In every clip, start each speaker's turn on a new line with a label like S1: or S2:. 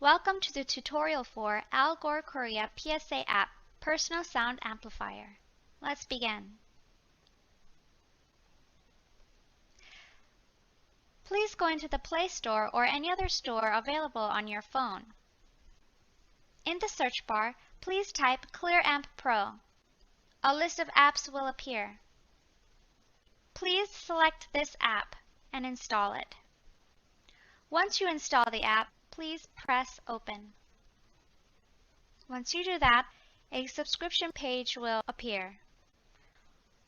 S1: Welcome to the tutorial for Algorkorea PSA app Personal Sound Amplifier. Let's begin. Please go into the Play Store or any other store available on your phone. In the search bar, please type ClearAmp Pro. A list of apps will appear. Please select this app and install it. Once you install the app, please press Open. Once you do that, a subscription page will appear.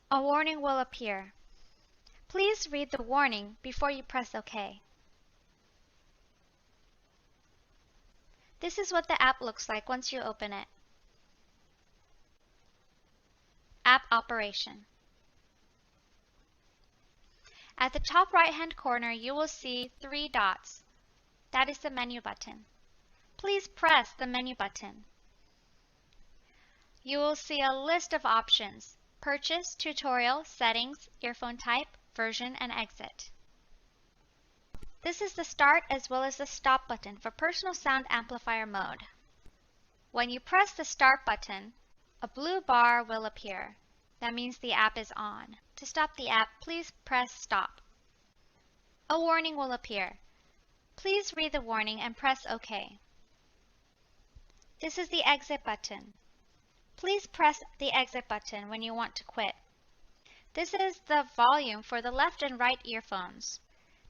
S1: A warning will appear. Please read the warning before you press OK. This is what the app looks like once you open it. App operation. At the top right-hand corner, you will see 3 dots. That is the menu button. Please press the menu button. You will see a list of options: Purchase, Tutorial, Settings, Earphone Type, Version, and Exit. This is the Start as well as the Stop button for personal sound amplifier mode. When you press the Start button, a blue bar will appear. That means the app is on. To stop the app, please press Stop. A warning will appear. Please read the warning and press OK. This is the Exit button. Please press the Exit button when you want to quit. This is the volume for the left and right earphones.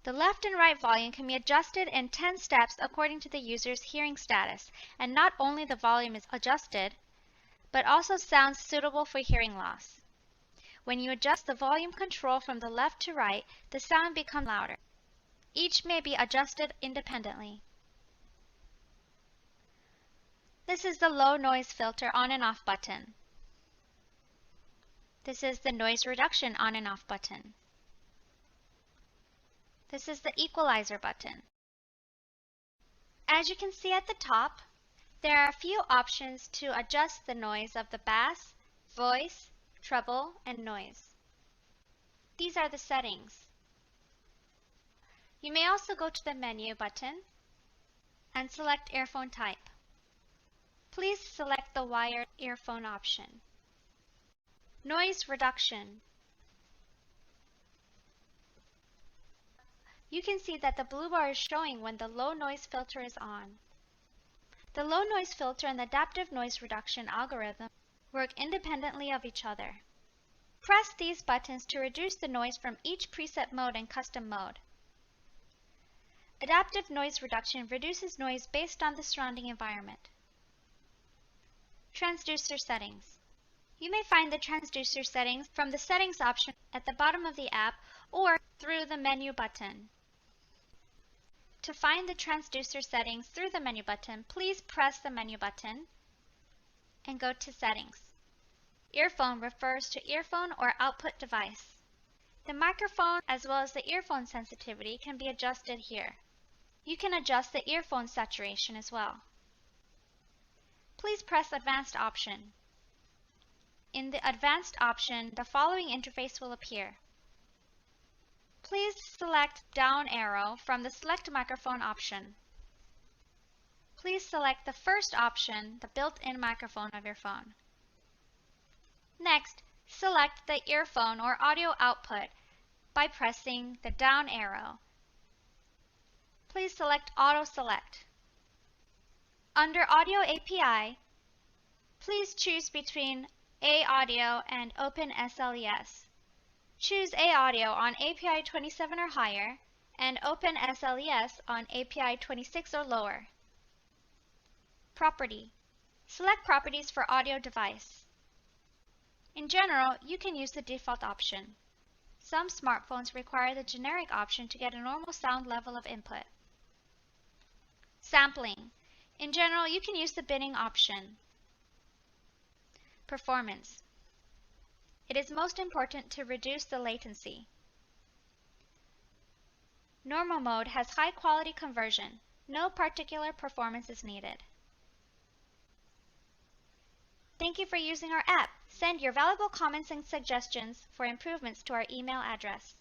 S1: The left and right volume can be adjusted in 10 steps according to the user's hearing status, and not only the volume is adjusted, but also sounds suitable for hearing loss. When you adjust the volume control from the left to right, the sound becomes louder. Each may be adjusted independently. This is the low noise filter on and off button. This is the noise reduction on and off button. This is the equalizer button. As you can see at the top, there are a few options to adjust the noise of the bass, voice, treble, and noise. These are the settings. You may also go to the menu button and select earphone type. Please select the wired earphone option. Noise reduction. You can see that the blue bar is showing when the low noise filter is on. The low noise filter and the adaptive noise reduction algorithm work independently of each other. Press these buttons to reduce the noise from each preset mode and custom mode. Adaptive noise reduction reduces noise based on the surrounding environment. Transducer settings. You may find the transducer settings from the settings option at the bottom of the app or through the menu button. To find the transducer settings through the menu button, please press the menu button and go to Settings. Earphone refers to earphone or output device. The microphone as well as the earphone sensitivity can be adjusted here. You can adjust the earphone saturation as well. Please press Advanced option. In the Advanced option, the following interface will appear. Please select down arrow from the Select Microphone option. Please select the first option, the built-in microphone of your phone. Next, select the earphone or audio output by pressing the down arrow. Please select Auto Select. Under Audio API, please choose between A Audio and Open SLES. Choose A Audio on API 27 or higher and Open SLES on API 26 or lower. Property. Select Properties for audio device. In general, you can use the default option. Some smartphones require the generic option to get a normal sound level of input. Sampling. In general, you can use the binning option. Performance. It is most important to reduce the latency. Normal mode has high quality conversion. No particular performance is needed. Thank you for using our app. Send your valuable comments and suggestions for improvements to our email address.